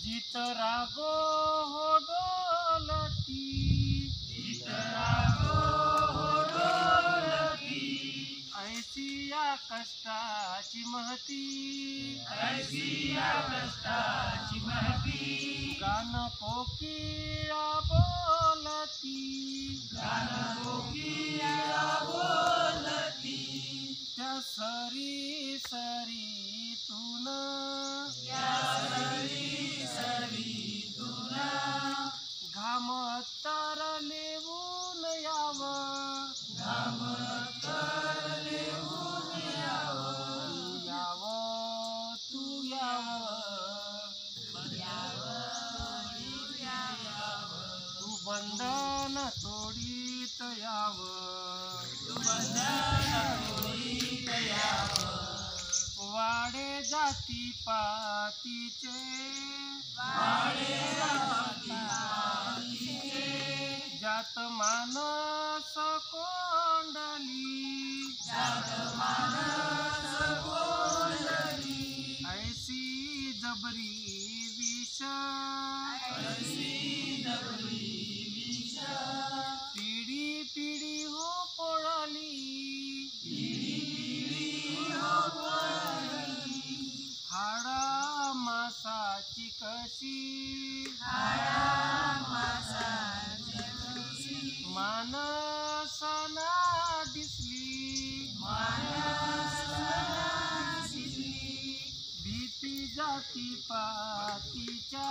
चितरागो हो डोलती, ऐसी या कष्टाची महती, गाणं कोकिळा बोलती, त्या सरी सरीतून घाम तरलेवून यावं, तू बंधन तोडीत यावं, वाडे जाती पातीचे, जात मानस कोंडली, ऐसी जबरी विष, पिढी पिढी हो पळाली, हाडा मासाची कशी, मानसाना दिसली, भीती जाती पातीच्या.